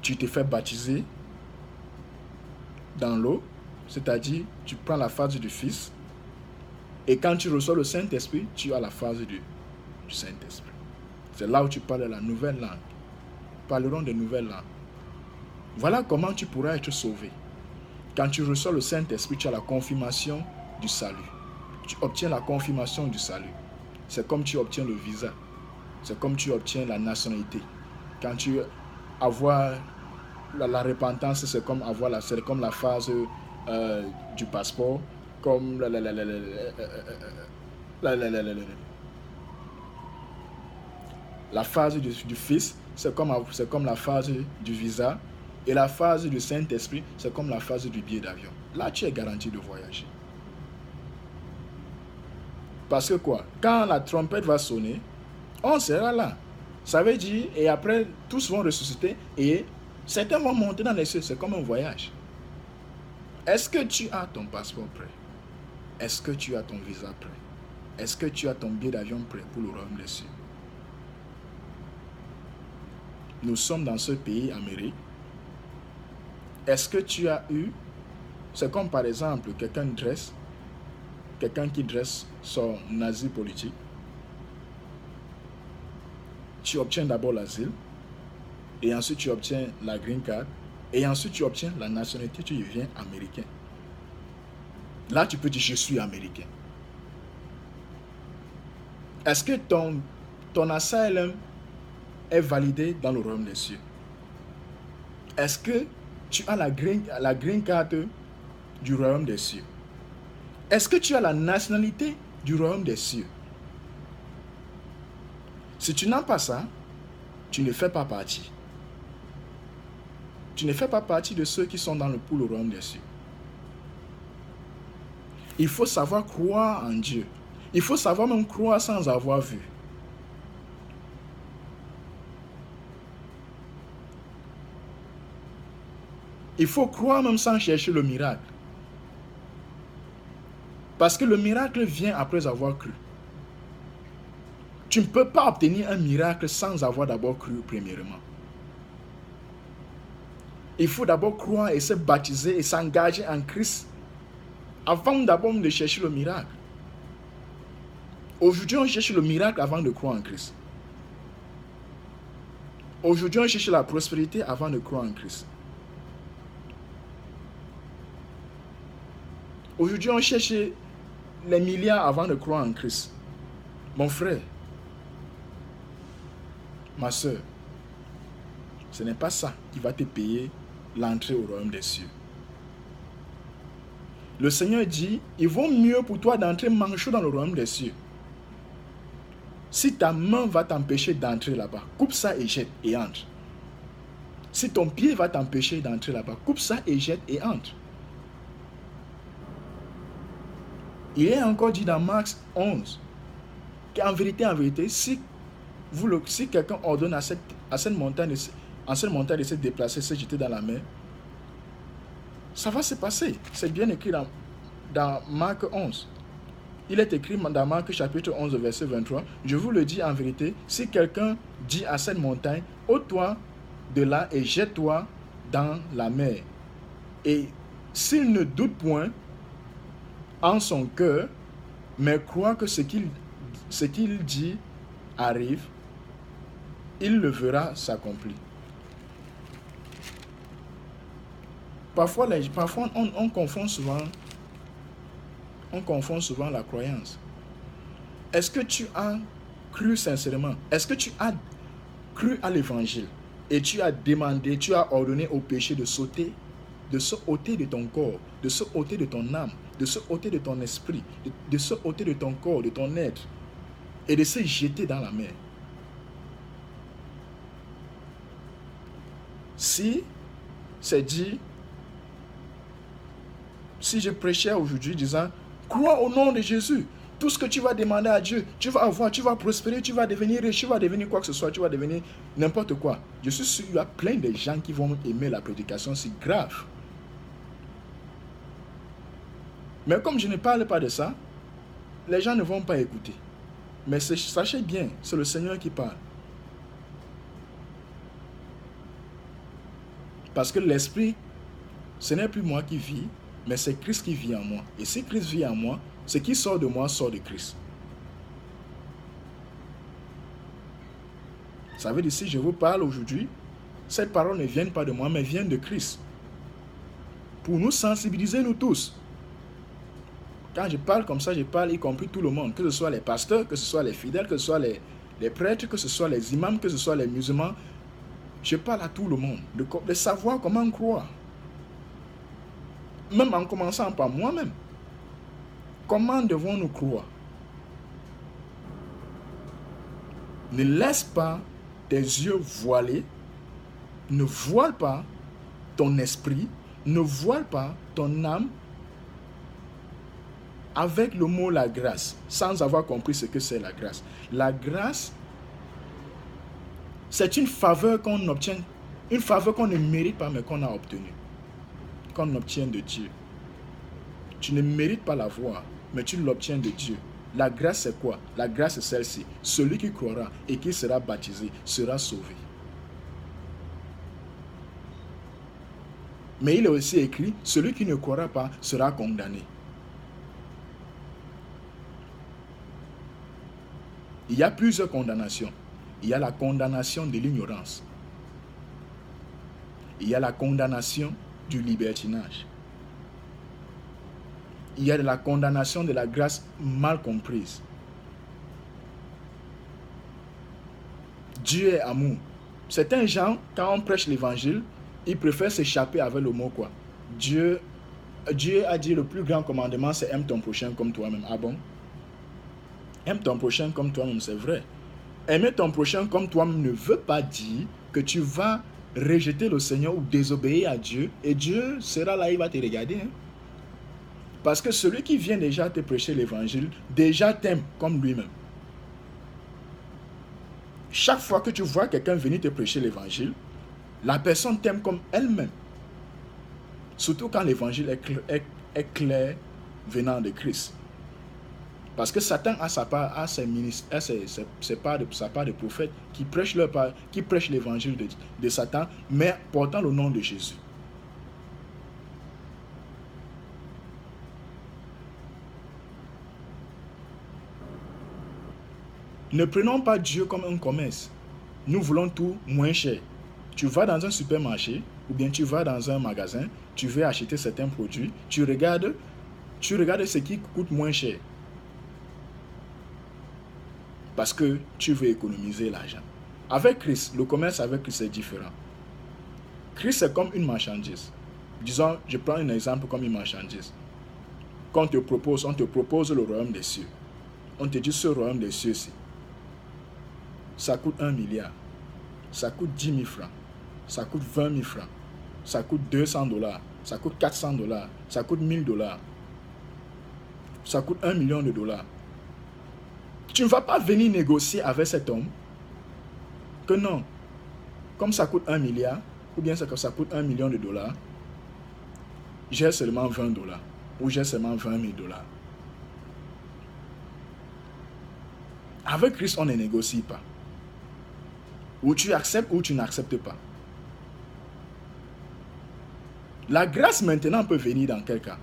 tu te fais baptiser dans l'eau, c'est-à-dire tu prends la phase du Fils, et quand tu reçois le Saint-Esprit, tu as la phase du Saint-Esprit. C'est là où tu parles de la nouvelle langue. Parlerons de nouvelles langues. Voilà comment tu pourras être sauvé. Quand tu reçois le Saint-Esprit, tu as la confirmation du salut. Tu obtiens la confirmation du salut. C'est comme tu obtiens le visa. C'est comme tu obtiens la nationalité. Quand tu avoir la repentance, c'est comme la phase du passeport, comme la phase du Fils, c'est comme la phase du visa. Et la phase du Saint-Esprit, c'est comme la phase du billet d'avion. Là, tu es garanti de voyager. Parce que quoi? Quand la trompette va sonner, on sera là. Ça veut dire, et après, tous vont ressusciter et certains vont monter dans les cieux. C'est comme un voyage. Est-ce que tu as ton passeport prêt? Est-ce que tu as ton visa prêt? Est-ce que tu as ton billet d'avion prêt pour le royaume des cieux? Nous sommes dans ce pays, Amérique. Est-ce que tu as eu... C'est comme par exemple, quelqu'un qui dresse son asile politique. Tu obtiens d'abord l'asile, et ensuite tu obtiens la green card, et ensuite tu obtiens la nationalité, tu deviens américain. Là, tu peux dire, je suis américain. Est-ce que ton asylum est validé dans le royaume des cieux? Est-ce que tu as la green card du royaume des cieux? Est-ce que tu as la nationalité du royaume des cieux? Si tu n'as pas ça, tu ne fais pas partie. Tu ne fais pas partie de ceux qui sont pour le royaume des cieux. Il faut savoir croire en Dieu. Il faut savoir même croire sans avoir vu. Il faut croire même sans chercher le miracle. Parce que le miracle vient après avoir cru. Tu ne peux pas obtenir un miracle sans avoir d'abord cru premièrement. Il faut d'abord croire et se baptiser et s'engager en Christ avant d'abord de chercher le miracle. Aujourd'hui, on cherche le miracle avant de croire en Christ. Aujourd'hui, on cherche la prospérité avant de croire en Christ. Aujourd'hui, on cherche les milliards avant de croire en Christ. Mon frère, ma soeur, ce n'est pas ça qui va te payer l'entrée au royaume des cieux. Le Seigneur dit, il vaut mieux pour toi d'entrer manchot dans le royaume des cieux. Si ta main va t'empêcher d'entrer là-bas, coupe ça et jette et entre. Si ton pied va t'empêcher d'entrer là-bas, coupe ça et jette et entre. Il est encore dit dans Marc 11 qu'en vérité, si quelqu'un ordonne à cette montagne de se déplacer, se jeter dans la mer, ça va se passer. C'est bien écrit dans Marc 11. Il est écrit dans Marc chapitre 11, verset 23. Je vous le dis en vérité, si quelqu'un dit à cette montagne, ôte-toi de là et jette-toi dans la mer. Et s'il ne doute point en son cœur, mais croit que ce qu'il dit arrive, il le verra s'accomplir. Parfois, on confond souvent la croyance. Est-ce que tu as cru sincèrement? Est-ce que tu as cru à l'évangile et tu as demandé, tu as ordonné au péché de se ôter de ton corps, de se ôter de ton âme, de se ôter de ton esprit, de se ôter de ton corps, de ton être et de se jeter dans la mer? Si c'est dit, si je prêchais aujourd'hui disant, crois au nom de Jésus, tout ce que tu vas demander à Dieu, tu vas avoir, tu vas prospérer, tu vas devenir riche, tu vas devenir quoi que ce soit, tu vas devenir n'importe quoi. Je suis sûr qu'il y a plein de gens qui vont aimer la prédication, c'est grave. Mais comme je ne parle pas de ça, les gens ne vont pas écouter. Mais sachez bien, c'est le Seigneur qui parle. Parce que l'esprit, ce n'est plus moi qui vis, mais c'est Christ qui vit en moi. Et si Christ vit en moi, ce qui sort de moi sort de Christ. Ça veut dire, si je vous parle aujourd'hui, cette parole ne vient pas de moi, mais vient de Christ. Pour nous sensibiliser, nous tous. Quand je parle comme ça, je parle y compris tout le monde, que ce soit les pasteurs, que ce soit les fidèles, que ce soit les prêtres, que ce soit les imams, que ce soit les musulmans. Je parle à tout le monde de savoir comment croire. Même en commençant par moi-même. Comment devons-nous croire? Ne laisse pas tes yeux voilés, ne voile pas ton esprit, ne voile pas ton âme avec le mot la grâce, sans avoir compris ce que c'est la grâce. La grâce, c'est une faveur qu'on obtient, une faveur qu'on ne mérite pas, mais qu'on a obtenue, qu'on obtient de Dieu. Tu ne mérites pas l'avoir, mais tu l'obtiens de Dieu. La grâce, c'est quoi? La grâce, c'est celle-ci. Celui qui croira et qui sera baptisé sera sauvé. Mais il est aussi écrit, celui qui ne croira pas sera condamné. Il y a plusieurs condamnations. Il y a la condamnation de l'ignorance. Il y a la condamnation du libertinage. Il y a la condamnation de la grâce mal comprise. Dieu est amour. Certains gens, quand on prêche l'évangile, ils préfèrent s'échapper avec le mot quoi. Dieu a dit le plus grand commandement, c'est aime ton prochain comme toi-même. Ah bon? Aime ton prochain comme toi-même, c'est vrai. Aimer ton prochain comme toi-même ne veut pas dire que tu vas rejeter le Seigneur ou désobéir à Dieu. Et Dieu sera là, il va te regarder. Hein? Parce que celui qui vient déjà te prêcher l'évangile, déjà t'aime comme lui-même. Chaque fois que tu vois quelqu'un venir te prêcher l'évangile, la personne t'aime comme elle-même. Surtout quand l'évangile est clair venant de Christ. Parce que Satan a sa part, a ses parts de prophètes qui prêchent l'évangile de Satan, mais portant le nom de Jésus. Ne prenons pas Dieu comme un commerce. Nous voulons tout moins cher. Tu vas dans un supermarché ou bien tu vas dans un magasin, tu veux acheter certains produits, tu regardes ce qui coûte moins cher. Parce que tu veux économiser l'argent. Avec Christ, le commerce avec Christ est différent. Christ est comme une marchandise. Disons, je prends un exemple comme une marchandise. Quand on te propose le royaume des cieux. On te dit ce royaume des cieux-ci. Ça coûte 1 milliard. Ça coûte 10 000 francs. Ça coûte 20 000 francs. Ça coûte 200 $. Ça coûte 400 $. Ça coûte 1000 $. Ça coûte 1 million de $. Tu ne vas pas venir négocier avec cet homme que non, comme ça coûte 1 milliard, ou bien ça coûte 1 million de $, j'ai seulement 20 $, ou j'ai seulement 20 000 $. Avec Christ, on ne négocie pas. Ou tu acceptes ou tu n'acceptes pas. La grâce maintenant peut venir dans quel cas?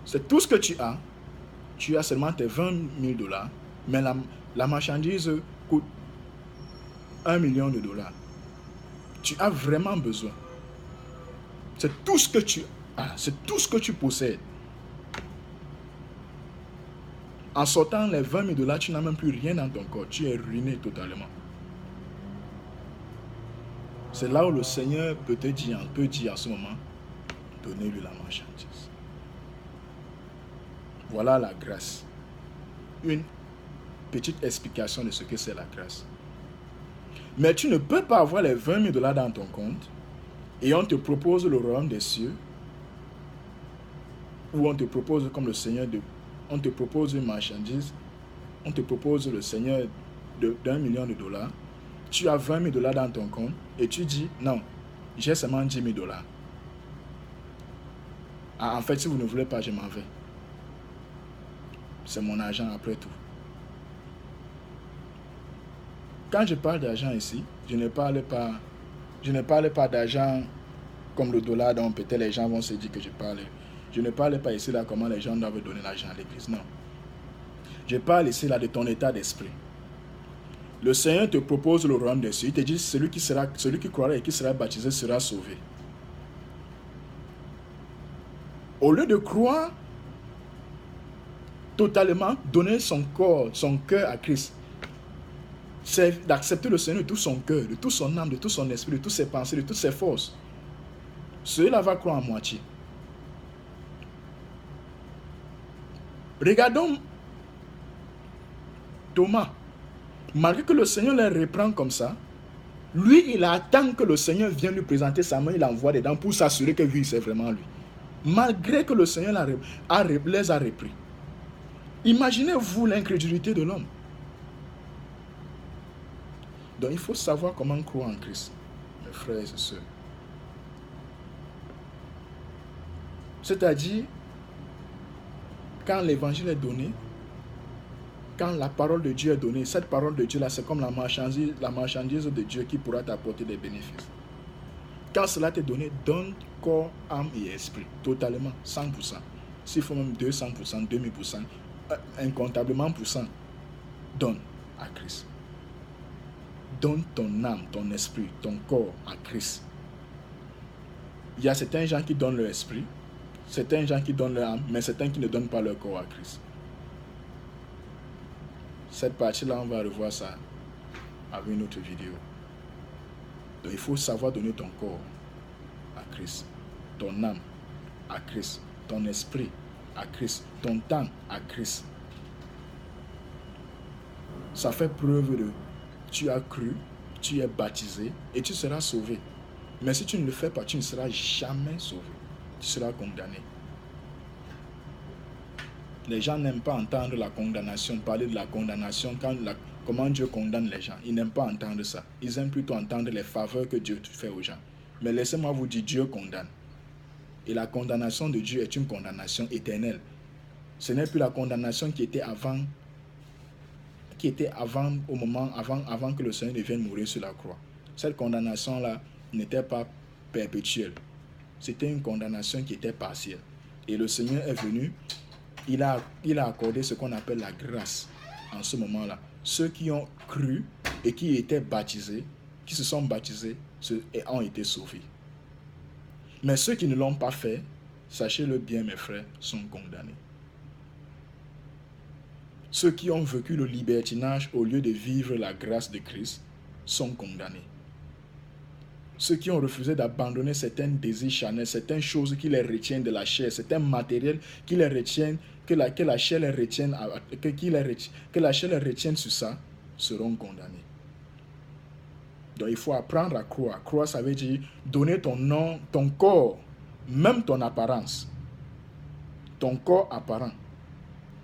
C'est tout ce que tu as. Tu as seulement tes 20 000 $, mais la marchandise coûte 1 million de $. Tu as vraiment besoin. C'est tout ce que tu as, c'est tout ce que tu possèdes. En sortant les 20 000 $, tu n'as même plus rien dans ton corps. Tu es ruiné totalement. C'est là où le Seigneur peut dire en ce moment, donnez-lui la marchandise. Voilà la grâce. Une petite explication de ce que c'est la grâce. Mais tu ne peux pas avoir les 20 000 $ dans ton compte et on te propose le royaume des cieux ou on te propose comme le Seigneur on te propose une marchandise, on te propose le Seigneur d'1 million de $. Tu as 20 000 $ dans ton compte et tu dis non, j'ai seulement 10 000 $. Ah, en fait, si vous ne voulez pas, je m'en vais. C'est mon argent après tout. Quand je parle d'argent ici, je ne parle pas Je ne parle pas d'argent comme le dollar, donc peut-être les gens vont se dire que je parle. Je ne parle pas ici là comment les gens doivent donner l'argent à l'église, non. Je parle ici là de ton état d'esprit. Le Seigneur te propose le royaume des cieux. Il te dit celui qui croira et qui sera baptisé sera sauvé. Au lieu de croire totalement, donner son corps, son cœur à Christ, c'est d'accepter le Seigneur de tout son cœur, de toute son âme, de tout son esprit, de toutes ses pensées, de toutes ses forces. Celui-là va croire à moitié. Regardons Thomas. Malgré que le Seigneur les reprend comme ça, lui, il attend que le Seigneur vienne lui présenter sa main, il envoie dedans pour s'assurer que oui, c'est vraiment lui. Malgré que le Seigneur les a repris. Imaginez-vous l'incrédulité de l'homme. Donc il faut savoir comment croire en Christ, mes frères et sœurs. C'est-à-dire, quand l'évangile est donné, quand la parole de Dieu est donnée, cette parole de Dieu là, c'est comme la marchandise de Dieu qui pourra t'apporter des bénéfices. Quand cela t'est donné, donne corps, âme et esprit, totalement, 100%. S'il faut même 200%, 2000%, incomptablement %, donne à Christ. Donne ton âme, ton esprit, ton corps à Christ. Il y a certains gens qui donnent leur esprit, certains gens qui donnent leur âme, mais certains qui ne donnent pas leur corps à Christ. Cette partie-là, on va revoir ça avec une autre vidéo. Donc il faut savoir donner ton corps à Christ, ton âme à Christ, ton esprit à Christ, ton temps à Christ. Ça fait preuve de tu as cru, tu es baptisé et tu seras sauvé. Mais si tu ne le fais pas, tu ne seras jamais sauvé. Tu seras condamné. Les gens n'aiment pas entendre la condamnation, parler de la condamnation, comment Dieu condamne les gens. Ils n'aiment pas entendre ça. Ils aiment plutôt entendre les faveurs que Dieu fait aux gens. Mais laissez-moi vous dire, Dieu condamne. Et la condamnation de Dieu est une condamnation éternelle. Ce n'est plus la condamnation qui était avant avant que le Seigneur ne vienne mourir sur la croix. Cette condamnation-là n'était pas perpétuelle. C'était une condamnation qui était partielle. Et le Seigneur est venu, il a accordé ce qu'on appelle la grâce en ce moment-là. Ceux qui ont cru et qui étaient baptisés, qui se sont baptisés et ont été sauvés. Mais ceux qui ne l'ont pas fait, sachez-le bien mes frères, sont condamnés. Ceux qui ont vécu le libertinage au lieu de vivre la grâce de Christ sont condamnés. Ceux qui ont refusé d'abandonner certains désirs charnels, certaines choses qui les retiennent de la chair, certains matériels qui les retiennent, que la chair les retienne sur ça, seront condamnés. Donc il faut apprendre à croire. Croire, ça veut dire donner ton nom, ton corps, même ton apparence. Ton corps apparent,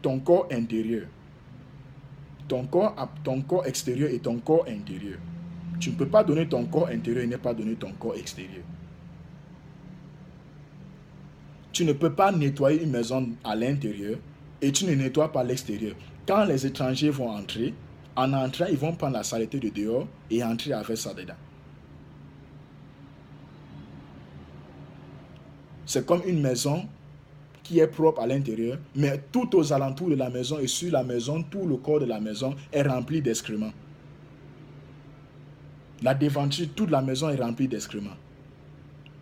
ton corps intérieur, ton corps extérieur et ton corps intérieur. Tu ne peux pas donner ton corps intérieur et ne pas donner ton corps extérieur. Tu ne peux pas nettoyer une maison à l'intérieur et tu ne nettoies pas l'extérieur. Quand les étrangers vont entrer, en entrant, ils vont prendre la saleté de dehors et entrer avec ça dedans. C'est comme une maison qui est propre à l'intérieur, mais tout aux alentours de la maison et sur la maison, tout le corps de la maison est rempli d'excréments. La devanture, toute la maison est remplie d'excréments.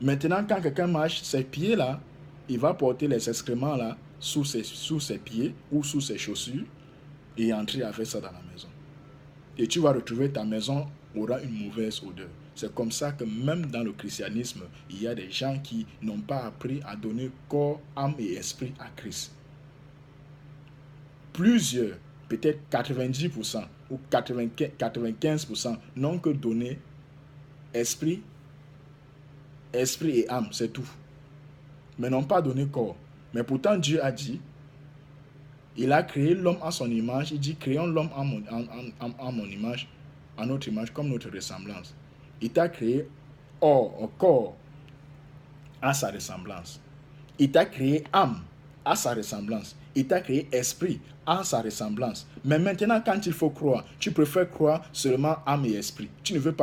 Maintenant, quand quelqu'un marche, ses pieds là, il va porter les excréments là sous ses pieds ou sous ses chaussures et entrer avec ça dans la maison. Et tu vas retrouver ta maison aura une mauvaise odeur. C'est comme ça que même dans le christianisme, il y a des gens qui n'ont pas appris à donner corps, âme et esprit à Christ. Plusieurs, peut-être 90% ou 95% n'ont que donné esprit et âme, c'est tout. Mais n'ont pas donné corps. Mais pourtant Dieu a dit, il a créé l'homme à son image, il dit créons l'homme à mon image, à notre image, comme notre ressemblance. Il t'a créé corps à sa ressemblance. Il t'a créé âme à sa ressemblance. Il t'a créé esprit à sa ressemblance. Mais maintenant, quand il faut croire, tu préfères croire seulement âme et esprit. Tu ne veux pas